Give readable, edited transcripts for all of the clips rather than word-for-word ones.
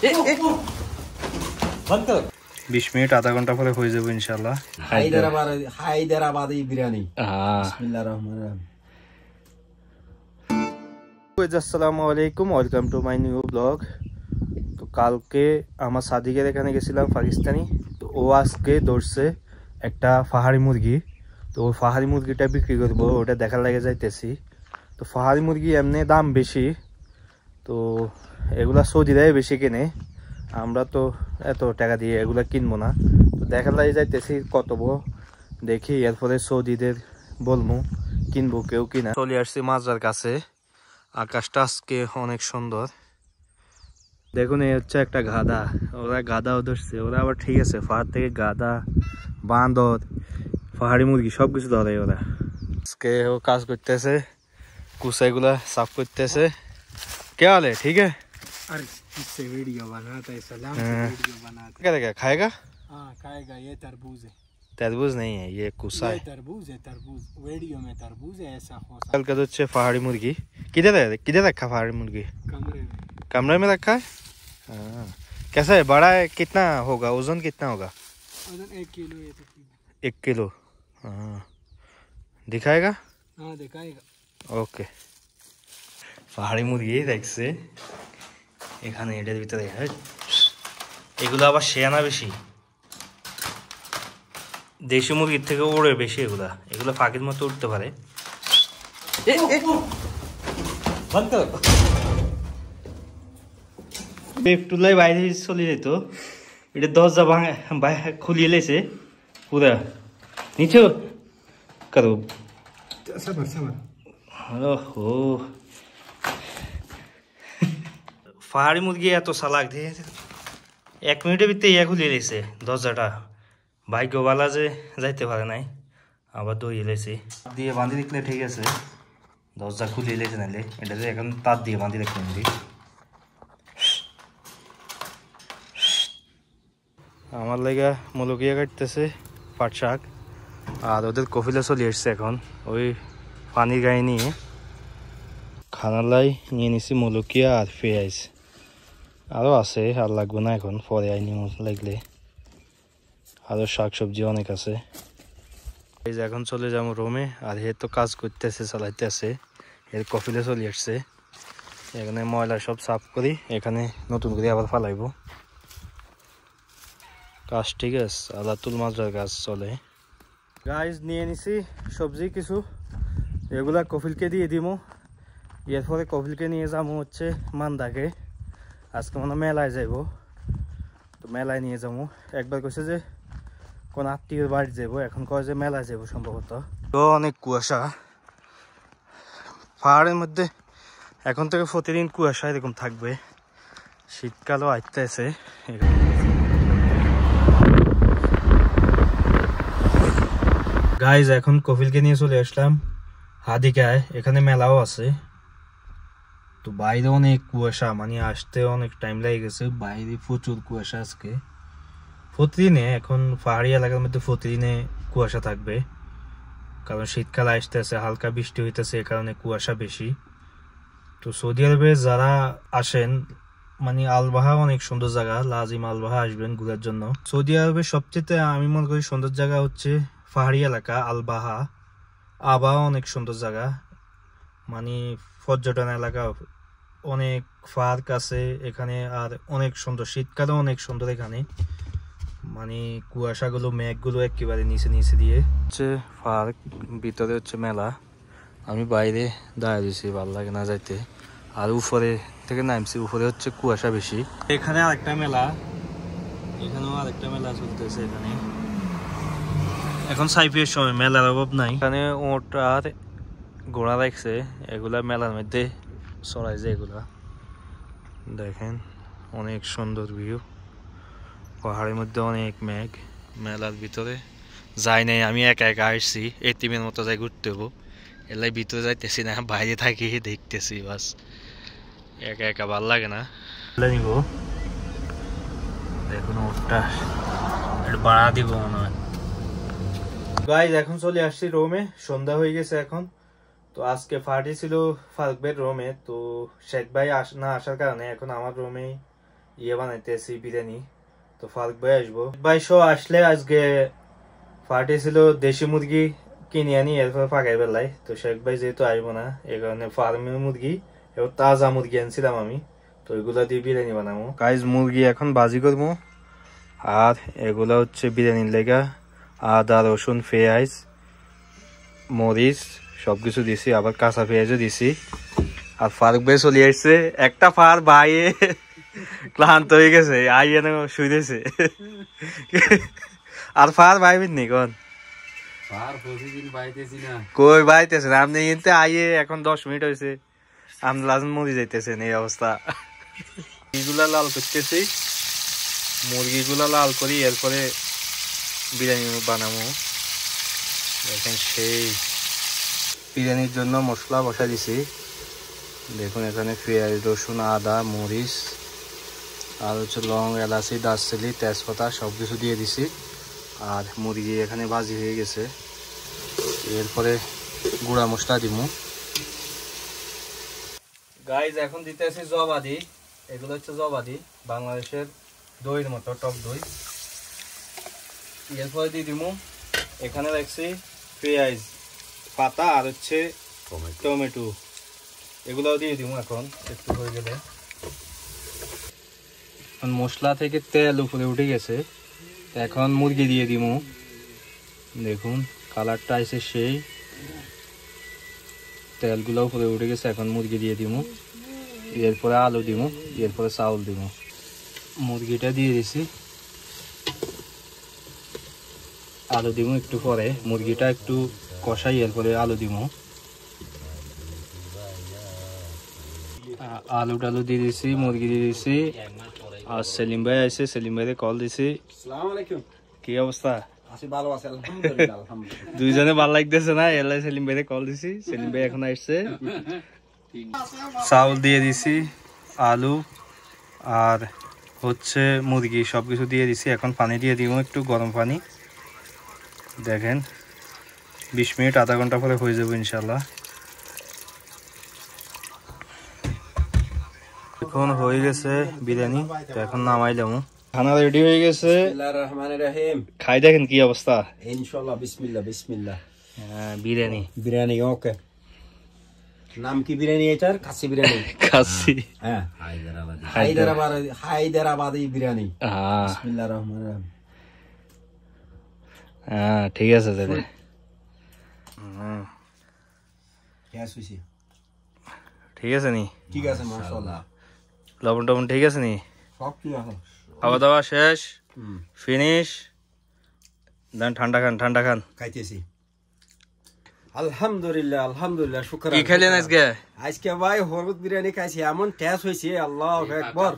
20 minute আধা ঘন্টা পরে হয়ে যাবে ইনশাআল্লাহ হায়দ্রাবাদি বিরিয়ানি। বিসমিল্লাহির রহমানির রহিম। আসসালামু আলাইকুম, welcome to my new blog. তো কালকে আমার সাদিকের এখানে গেছিলাম পাকিস্তানি, তো ও আজকে ধরছে একটা পাহাড়ি মুরগি। তো ওই পাহাড়ি মুরগিটা বিক্রি করবো, ওটা দেখার লাগে যাইতেছি। তো পাহাড়ি মুরগি এমনি দাম বেশি, তো এগুলা সৌদিরাই বেশি কেনে, আমরা তো এত টাকা দিয়ে এগুলা কিনবো না। তো দেখার লাগে যাইতেছি কত দেখি, এরপরে সৌদিদের বলবো কিনবো কেউ কিনা। চলে আসছি মাজার কাছে, আকাশটা আজকে অনেক সুন্দর। দেখুন এই হচ্ছে একটা গাধা, ওরা গাধাও ধরছে, ওরা আবার ঠিক আছে পাহাড় থেকে গাধা, বাঁদর, পাহাড়ি মুরগি সবকিছু ধরে ওরা। আজকে ও কাজ করতেছে, কুসাইগুলা সাফ করতেছে। কে হালে ঠিক है? इससे वीडियो बनाता है, सलाम से वीडियो बनाता है। क्या क्या खाएगा? हाँ खाएगा। ये तरबूज है। तरबूज नहीं है, ये कुसा है। तरबूज है, तरबूज वीडियो में तरबूज है ऐसा हो सकता कल का तो अच्छे पहाड़ी मुर्गी किधर है, किधर रखा पहाड़ी मुर्गी? कमरे में। कमरे में रखा है। हाँ, कैसा है, बड़ा है? कितना होगा, वजन कितना होगा? वजन 1 किलो है तकरीबन। 1 किलो। हाँ दिखाएगा? हाँ दिखाएगा। ओके। পাহাড়ি মুরগি দেখছে এখানে, এটার ভিতরে এগুলো আবার শেয়ানা বেশি, দেশি মুরগির থেকে ওড়ে বেশি। এগুলো পাখির মতো উঠতে পারে। একটুলাই বাইরে চলে যেত, এটা দরজা খুলিয়ে লেছে পুরা নিচে করো। ওহো, পাহাড়ি মুরগি এত চালাক দিয়ে 1 মিনিটের ভিতরে খুলিয়ে লেছে দরজাটা। ভাগ্য বালা যে যাইতে পারে নাই, আবার দৌড়িয়ে লেছে দিয়ে বাঁধি দেখলে ঠিক আছে, দরজা খুলিয়ে লেছে নাইলে এটা এখন তার দিয়ে বাঁধি রাখতে মুরগি। আমার লেগা মুলুকিয়া কাটতেছে পাট শাক, আর ওদের কফিলে চলে এসছে এখন ওই পানির গায়ে নিয়ে। খানালাই নিয়ে নিছি মুলুকিয়া আর পেঁয়াজ, আরও আছে, আর লাগবে না এখন, পরে আইনি লাগলে। আরও শাক সবজি অনেক আছে। এই যে এখন চলে যাবো রুমে, আর এর তো কাজ করতেছে, চালাইতেছে, এর কফিলে চলে আসছে। এখানে ময়লা সব সাফ করি, এখানে নতুন করে আবার ফালাইব কাজ। ঠিক আছে, আদা তুল মাছার কাজ চলে। গাইজ নিয়ে নিছি সবজি কিছু, এগুলা কফিলকে দিয়ে দিব। এরপরে কফিলকে নিয়ে যাবো হচ্ছে মান্দাকে, আজকে মনে মেলায় যাইব, তো মেলায় নিয়ে যাবো। একবার কইছে যে কোন আত্মীয় বাড়ি যাবো, এখন কয় যে মেলায় যাবো সম্ভবত। তো অনেক কুয়াশা পাহাড়ের মধ্যে, এখন থেকে প্রতিদিন কুয়াশা এরকম থাকবে, শীতকালও আসতেছে। গাইজ এখন কফিলকে নিয়ে চলে আসলাম হাদিকায়, এখানে মেলাও আছে। তো বাইরে অনেক কুয়াশা, মানে আসতে অনেক টাইম লেগে গেছে, বাইরে প্রচুর কুয়াশা আজকে। প্রতিদিনে এখন পাহাড়ি এলাকার মধ্যে প্রতিদিনে কুয়াশা থাকবে, কারণ শীতকাল আসতেছে, হালকা বৃষ্টি হইতেছে, এ কারণে কুয়াশা বেশি। তো সৌদি আরবে যারা আসেন, মানে আলবাহা অনেক সুন্দর জায়গা, লাজিম আলবাহা আসবেন ঘুরার জন্য। সৌদি আরবের সবচেয়ে আমি মনে করি সুন্দর জায়গা হচ্ছে পাহাড়ি এলাকা আলবাহা। আবা অনেক সুন্দর জায়গা, মানে পর্যটন এলাকা, অনেক পার্ক আছে এখানে, আর অনেক সুন্দর, শীতকালে অনেক সুন্দর এখানে, মানে কুয়াশাগুলো মেঘগুলো একেবারে নিচে নিচে দিয়ে হচ্ছে পার্ক, ভিতরে হচ্ছে মেলা। আমি বাইরে দাঁড়িয়ে দিয়েছি, ভালো লাগে না যাইতে, আর উপরে থেকে নামছি, উপরে হচ্ছে কুয়াশা বেশি। এখানে আরেকটা মেলা, এখানেও আরেকটা মেলা চলতেছে। এখানে এখন সাইফের সময়, মেলার অভাব নাই। এখানে ওট আর ঘোড়া রাখছে, এগুলা মেলার মধ্যে চড়াই যায়। এগুলা দেখেন অনেক সুন্দর ভিউ, পাহাড়ের মধ্যে অনেক মেঘ। মেলার ভিতরে যাই নাই, আমি একা একা আসছি, এতিমের মতো যাই ঘুরতে হবো, এলাই ভিতরে যাইতেছি না, বাইরে থাকি দেখতেছি বাস, একা একা ভাল লাগে না। নিব দেখুন ওটা বাড়া দিব মনে হয়। গাইজ এখন চলে আসছি রোমে, সন্ধ্যা হয়ে গেছে এখন। তো আজকে পার্টি ছিল ফারুক ভাইয়ের রুমে, তো শেখ ভাই না আসার কারণে এখন আমার রুমেই ইয়ে বানাইতেছি বিরিয়ানি। তো ফারুক ভাই আসবো, ভাই শো আসলে আজকে পার্টি ছিল দেশি মুরগি কিনে আনি এরপর পাকাই বেলায়। তো শেখ ভাই যেহেতু আসবো না এই কারণে ফার্মের মুরগি এবং তাজা মুরগি আনছিলাম আমি, তো এগুলা দিয়ে বিরিয়ানি বানাবো। গাইজ মুরগি এখন ভাজি করবো, আর এগুলা হচ্ছে বিরিয়ানির লেগা আদা রসুন পেঁয়াজ মরিচ সবকিছু দিছি, আবার কাঁচা পেঁয়াজও দিছি। আর ফারুক ভাই চলে আসছে, একটা ফার ভাইয়ে ক্লান্ত হয়ে গেছে, আইয়ে শুইতেছে। আর ফার ভাইবেন নি কোন কই বাইতেছে না আপনি, কিন্তু আইয়ে এখন 10 মিনিট হয়েছে, আপনি লাজন মরি যাইতেছেন এই অবস্থা। এগুলা লাল করতেছি, মুরগিগুলা লাল করি এরপরে বিরিয়ানি বানাবো। দেখেন সেই বিরিয়ানির জন্য মশলা বসা দিছি, দেখুন এখানে পেঁয়াজ রসুন আদা মরিচ আর হচ্ছে লং এলাচি দারচিনি তেজপাতা সব কিছু দিয়ে দিছি। আর মুরগি এখানে ভাজি হয়ে গেছে, এরপরে গুঁড়া মশলা দিব। গাইজ এখন দিতে আছি জবাদি, এগুলো হচ্ছে জবাদি বাংলাদেশের দইয়ের মতো টক দই। এরপরে দিয়ে দিব এখানে রাখছি পেঁয়াজ পাতা আর হচ্ছে টমেটো, এগুলোও দিয়ে দিব এখন একটু হয়ে গেলে। মশলা থেকে তেল উপরে উঠে গেছে, এখন মুরগি দিয়ে দিব। দেখুন কালারটা আছে সেই, তেলগুলো উপরে উঠে গেছে, এখন মুরগি দিয়ে দিব। এরপরে আলু দিব, এরপরে চাউল দিব। মুরগিটা দিয়ে দিছি, আলু দিব একটু পরে, মুরগিটা একটু কষাই এরপরে আলু দিব। আলু টালু দিয়ে দিছি, মুরগি দিয়ে দিছি। আর সেলিম ভাই আছে, সেলিম ভাইকে কল দিছি। কি অবস্থা? দুইজনে ভাল লাগতেছে না, এলাই সেলিম ভাইকে কল দিছি, সেলিম ভাই এখন আসছে। চাউল দিয়ে দিছি, আলু আর হচ্ছে মুরগি সবকিছু দিয়ে দিছি। এখন পানি দিয়ে দিব, একটু গরম পানি। দেখেন 20 মিনিট আধা ঘন্টা পরে হয়ে যাবে ইনশাল্লাহ। এখন হয়ে গেছে বিরিয়ানি, তো এখন নামাইলাম। খানা রেডি হয়ে গেছে, খাই দেখেন কি অবস্থা। ইনশাআল্লাহ বিসমিল্লাহ বিসমিল্লাহ। বিরিয়ানি বিরিয়ানি ওকে। নাম কি বিরিয়ানি এটার? খাসি বিরিয়ানি। খাসি, হ্যাঁ হায়দ্রাবাদি বিরিয়ানি। বিসমিল্লাহির রহমানির রহিম। হ্যাঁ ঠিক আছে দাদা। ঠিক আছে নি? ঠিক আছে মাশাআল্লাহ। লবণ টবণ ঠিক আছে নি? সব ঠিক আছে। খাওয়া দাওয়া শেষ, ফিনিশ। দেন ঠান্ডা খান, ঠান্ডা খান। খাইতেছি আলহামদুলিল্লাহ আলহামদুলিল্লাহ শুকর। কি খেলেন আজকে? আজকে ভাই হলুদ বিরিয়ানি খাইছি, এমন টেস্ট হয়েছে আল্লাহু আকবার।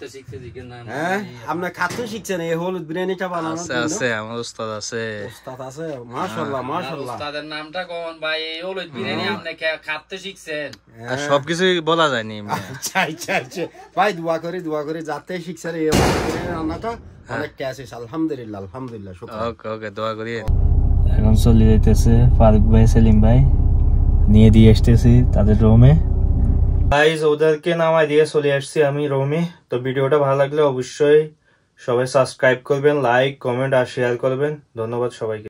হ্যাঁ আপনি খাতে শিখছেন এই হলুদ বিরিয়ানিটা বানানোর জন্য? আছে আমার উস্তাদ আছে। উস্তাদ আছে মাশাআল্লাহ মাশাআল্লাহ। উস্তাদের নামটা কোন ভাই? এই হলুদ বিরিয়ানি আপনি খাতে শিখছেন? আর সবকিছু বলা যায়নি। আচ্ছা আচ্ছা আচ্ছা ভাই দোয়া করে যাতে শিখছেন এই হলুদ বিরিয়ানি রান্নাটা অনেক টেস্ট হয়েছে আলহামদুলিল্লাহ আলহামদুলিল্লাহ শুকর। ওকে ওকে দোয়া করি। এখন চলে যাইতেছে ফারুক ভাই সেলিম ভাই নিয়ে দিয়ে আসতেছি তাদের রুমে। গাইস ওদেরকে নামাই দিয়ে চলে আসছি আমি রুমে। তো ভিডিওটা ভালো লাগলে অবশ্যই সবাই সাবস্ক্রাইব করবেন, লাইক কমেন্ট আর শেয়ার করবেন। ধন্যবাদ সবাইকে।